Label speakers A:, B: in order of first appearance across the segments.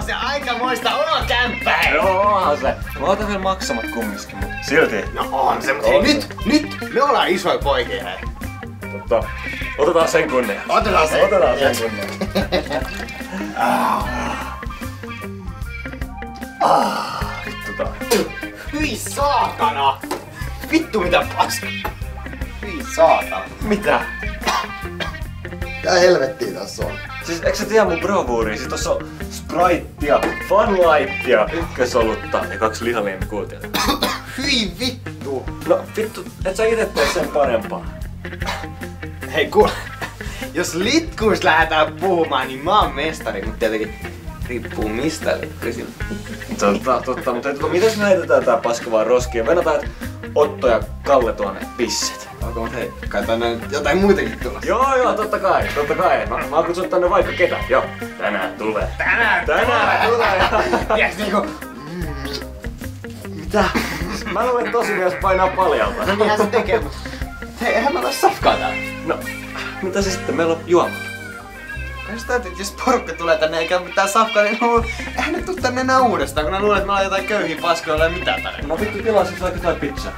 A: se aikamoista oma kämppä.
B: Joo, onhan se. Mä otan vielä maksamat kumminkin, mutta silti.
A: No on se, mutta hei nyt me ollaan isoja poikia hei.
B: Totta. Otetaan sen kunnia.
A: Otetaan sen
B: kunnia. Vittu tää.
A: Hyi saatana! Vittu mitä paska! Hyi saatana!
B: Mitä?
C: Tää helvettiä tässä on.
B: Siis eikö sä tiedä mun bravuuria? Siis tossa on Spritea, Funlightia, ykkösolutta ja 2 lihaliemikuutiota.
A: Hyi vittu!
B: No vittu, et sä ite tee sen parempaa.
A: Hei kuule, jos litkuista lähdetään puhumaan, niin mä oon mestari, mutta tietenkin riippuu mistä litkuisilla.
B: Totta, mutta mitäs me heitetään tää paska vaan roskiin? Vennataan, että Otto ja Kalle tuonne pisset.
A: Onko mut hei, kai tänne jotain muitakin tulossa.
B: Joo, totta kai. Mä oon kutsunut tänne vaikka ketä. Joo, tänään tulee. Tänään tulee.
A: Tiedätkö niinku...
B: Mitä? Mä luulen, että tosi mies painaa paljalta.
A: No niinhän se tekee, mut... Hei, eihän mä ole safkaa täällä.
B: No, mitä se sitten? Meillä on juomaa.
A: Kai sitä, että jos porukka tulee tänne eikä mitään safkaa, niin eihän ne tuu tänne enää uudestaan, kun ne luulee, että me ollaan jotain köyhiä paskoja, joilla ei mitään tarjolla.
B: No vittu, tilaa siis vaikka jotain pizzaa.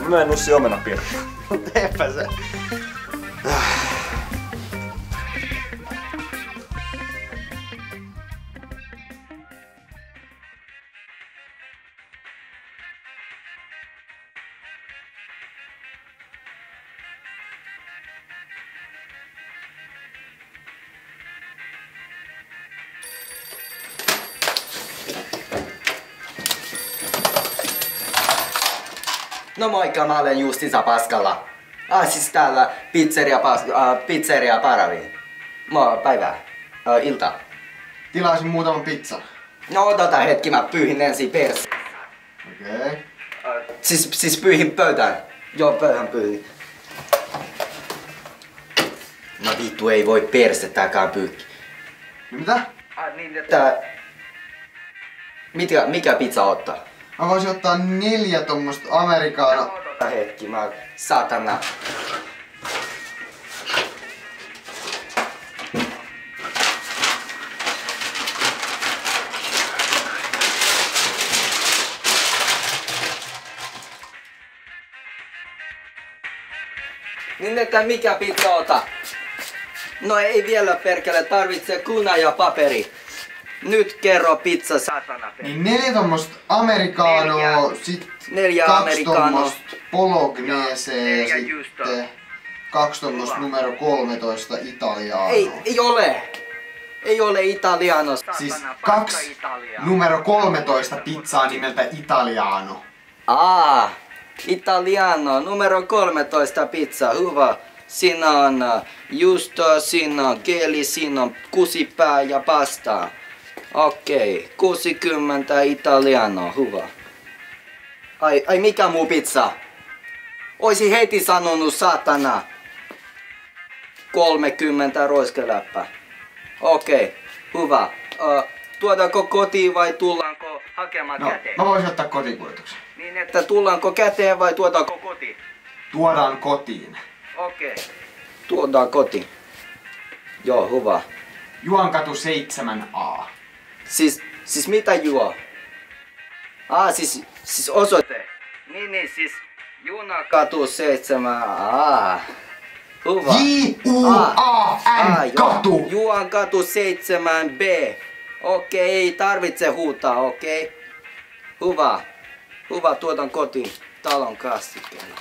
B: Mä menen nussi omenapirkkaan.
A: Teepä se.
C: No moikka, mä olen Justiinsa Paskalla. Siis täällä pizzeria Paravi. Päivää. Ilta.
A: Tilaisin muutaman pizza.
C: No odota hetki, mä pyyhin ensin pers.
A: Okei.
C: Siis pyyhin pöytään. Joo, pöyhän pyyhin. No vittu, ei voi persettääkään pyykki.
A: Mitä?
C: Niin että... Mikä pizza ottaa?
A: Mä voisin ottaa 4 tommosta amerikaana.
C: Odota hetki, saatana. Niin että mikä pizza ota? No ei vielä perkele, tarvitse kuna ja paperi. Nyt kerro pizza satana.
A: Niin 4 tommosta amerikaanoa, sit 2 tommosta bolognese ja sitten 2 tommosta numero 13 italiano.
C: Ei ole italiano.
A: Siis 2 numero 13 pizzaa nimeltä italiano.
C: Italiano, numero 13 pizza, hyvä. Siinä on juusto, siinä on keli, siinä on kusipää ja pasta. Okei, 60 italiano, hyvä. Ai mikä muu pizza? Oisi heti sanonut saatana. 30 roiskeläppä. Okei, hyvä. Tuodaanko kotiin vai tullaanko hakemaan käteen?
A: Mä voisin ottaa kotikuljetuksen.
C: Niin että tullaanko käteen vai tuodaanko kotiin?
A: Tuodaan kotiin.
C: Okei. Tuodaan kotiin. Joo, hyvä.
A: Juankatu 7A.
C: Siis mitä juo? Siis osoite. Niin, siis Junakatu 7A. Hyvä.
A: J-U-A-N katu.
C: Juankatu 7B. Okei, ei tarvitse huutaa, okei. Hyvä, tuotan kotiin talon kastikkeella.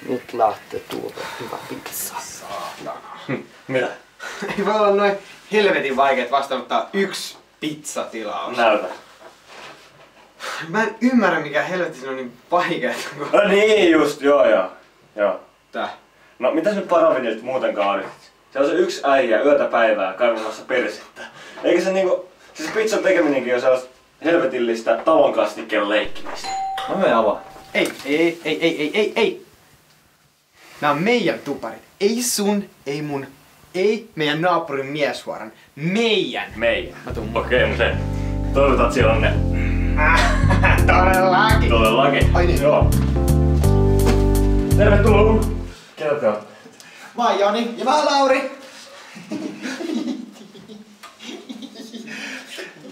C: Nyt lähtee tuolta. Hyvä pizza.
B: Mitä?
A: Ei voi olla noin helvetin vaikeet vastaanottaa 1 pizzatilaus.
B: Näytä.
A: Mä en ymmärrä mikä helvetin on niin vaikeet.
B: No niin just, joo.
A: Tää.
B: No mitäs nyt Paravinilta muutenkaan odotit? Se on se yksi äijä yötä päivää kaivamassa persettä. Eikä se niinku... Siis pizzan tekeminenkin on sellaista helvetillistä talonkastikkeen leikkimistä. Mä menen avaan.
A: Ei. Nää on meidän tuparit. Ei sun, ei mun, ei meidän naapurin mieshuoran. Meidän.
B: Okei, mutta se... Toivotaan, että siellä on ne...
A: Todellakin.
B: Ai niin. Joo. Tervetuloa. Ketä te ootte?
D: Mä oon Joni.
A: Ja mä oon Lauri.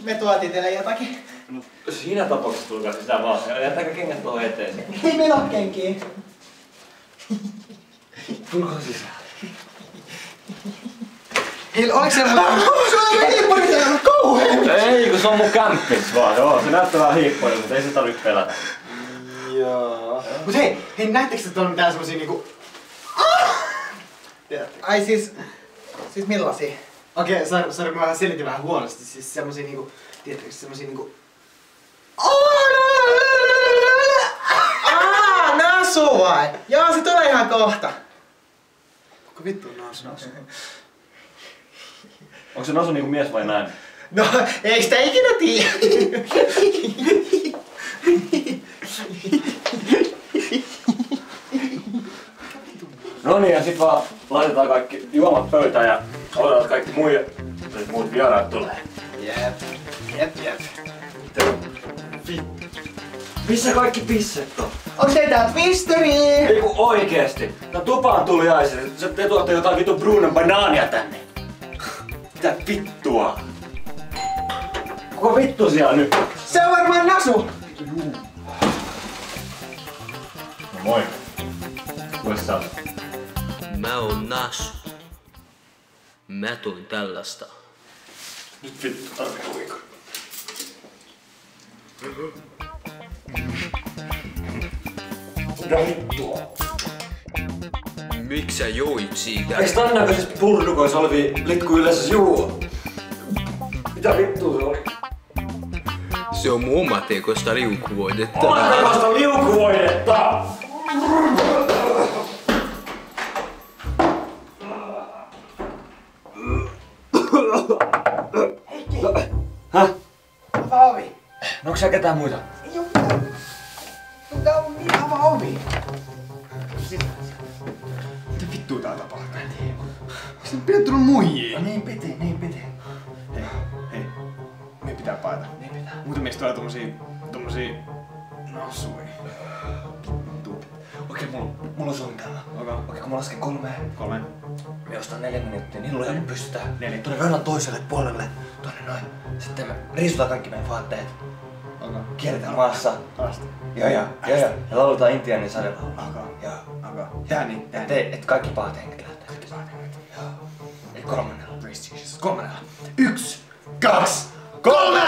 D: Me tuotiin teille jotakin.
B: No, siinä tapauksessa tulkaa sitä vaan. Jättäkää kengät tuohon eteen.
D: Ei meillä oo kenkiä.
B: Tulkaa sisään.
A: Hei, oliks se hiippari täällä kauhean?
B: Ei, kun se on mun kämppis vaan. Joo, se näyttää vähän hiipparilta, mutta ei se tarvitse pelätä.
D: Joo. Mut hei, näettekö te tuolla mitään semmosia niinku... Ai siis millaisia? Okei, sori, mä selitin vähän huonosti. Siis semmosia niinku... Tiedättekö semmosia niinku... Nasu vai? Joo, se tulee ihan kohta. Kuka vittu on Nasu?
B: Onko se Nasu niinku mies vai nainen?
D: No, eikö sitä ikinä tiedä?
B: No niin, ja sit vaan laitetaan kaikki juomat pöytään ja odotetaan kaikki muut vieraat tulee.
D: Jep.
B: Missä kaikki pisset on?
D: Onks teitä Twisteri?
B: Ei kun oikeesti. Tää tupaan tuli aisin. Te tuotte jotain vittu Brunon banaania tänne. Mitä vittua? Kuka vittu siellä nyt?
D: Se on varmaan Nasu!
B: No moi. Kuinka sä oot?
E: Mä oon Nasu. Mä tuin tällaista.
B: Nyt vittu tarvii huikka. Mitä vittua?
E: Miks sä joit siitä?
B: Eiks tän näköisessä purnukoissa olevia litku yleensä juo? Mitä vittua se oli?
E: Se on mun omatekoista liukuvoidetta.
B: Omatekoista liukuvoidetta! Häh?
D: Avaa ovi.
B: No onks siellä ketään muita?
D: Ei oo mitään. Avaa ovi. Mitä vittua tää tapahtuu? Mä en tiedä. Onks nyt pidetty muijia? No niin piti. Hei. Me pitää paeta. Niin pitää. Muuten meistä tulee tommosia nasuja.
B: Okei, mulla on suunnitelma. Okei, kun mä lasken 3. Me ostaa 4 minuuttia, niin lujaa, niin pystytään. 4. Tuonne reunan toiselle puolelle. Tonne noin. Sitten me riisutaan kaikki meidän vaatteet. Kierretään maassa. Joo. Ja lauletaan intiaanin sadelaulua. Joo.
D: Tää niin.
B: Et kaikki pahat henget lähtee. Joo. Eli 3.
D: 3. 1, 2, 3!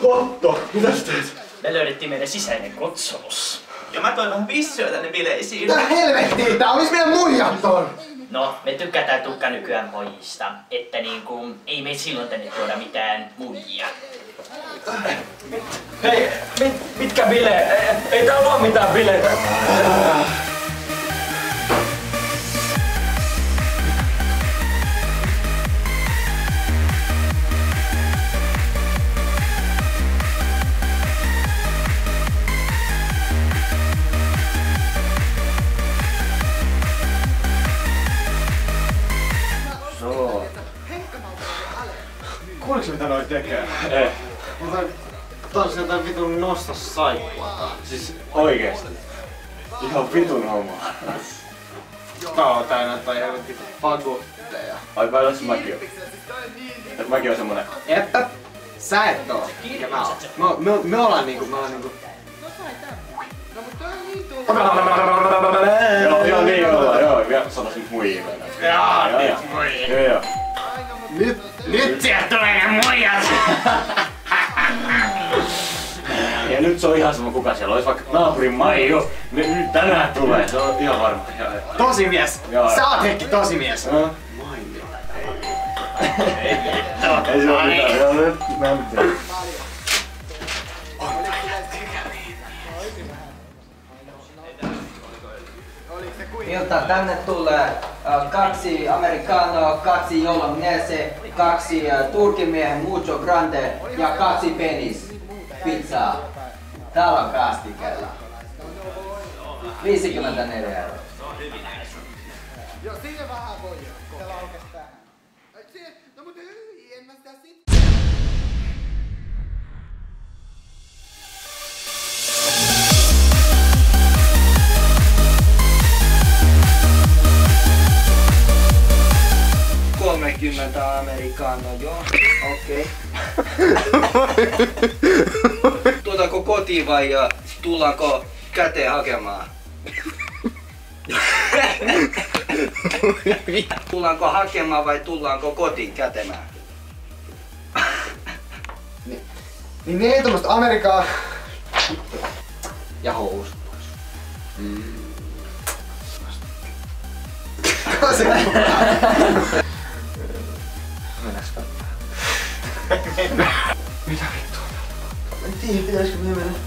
B: Otto, mitä sä teet?
F: Me löydettiin meidän sisäinen kotsolus. Ja mä toin vähän vissyä tänne bileisiin.
D: Tää helvettiä, tää olis meidän muijat ton!
F: No, me tykätään tukka nykyään pojista. Että niinku, ei me silloin tänne tuoda mitään muijia.
B: Hei, mitkä bileet? Ei täällä oo mitään bileitä.
D: Kuuliks mitä noi tekee?
B: Ei.
D: Tanssi jotain vitun nostos saippua.
B: Siis oikeesti. Ihan vitun hommaa.
D: Tää on täynnä jotain helvetti fagotteja.
B: Ai kai jos mäkin on. Et mäkin on semmonen.
D: Että sä et oo. Mikä mä oon. Me ollaan niinku.
B: Joo, niin ollaan. Joo, vielä sanoisin muijia. Joo.
D: Nyt sieltä tulee ne muijat!
B: Ja nyt se on ihan sama kuka siellä. Ois vaikka naapurin Maiju. Nyt tänään tulee. Se on ihan varma.
D: Tosimies!
B: Joo.
D: Sä oot Heikki tosimies!
B: No. Ei se oo mitään. Joo, nyt mä en tiedä.
C: Ilta tänne tulee 2 americano, 2 bolognese, 2 turkimiehen mucho grande ja 2 penis pizzaa. Täällä on kastikella. 54 €.
A: Joo, siinä vähän voi. Täällä on oikeastaan. No mut hyi, en mä sitä sit.
C: 50 americano, joo. Okei. Tuotaanko kotiin vai tullaanko käteen hakemaan? Tullaanko hakemaan vai tullaanko kotiin kätemään?
A: Niin 14 Amerikaa ja housut pois. Mennäänkö katsomaan? Mitä vittua? En tiedä, pitäisikö me mennä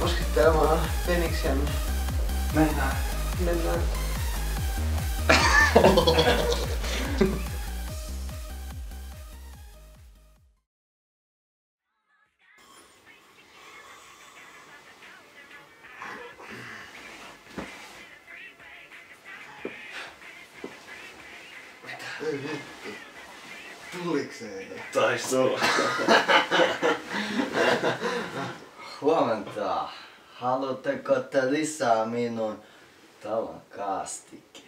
A: koskettelemaan peniksiämme. Mennään. Tulikseen?
B: Taistuu.
C: Huomenta. Haluatteko te lisää minun talon kastikkeen?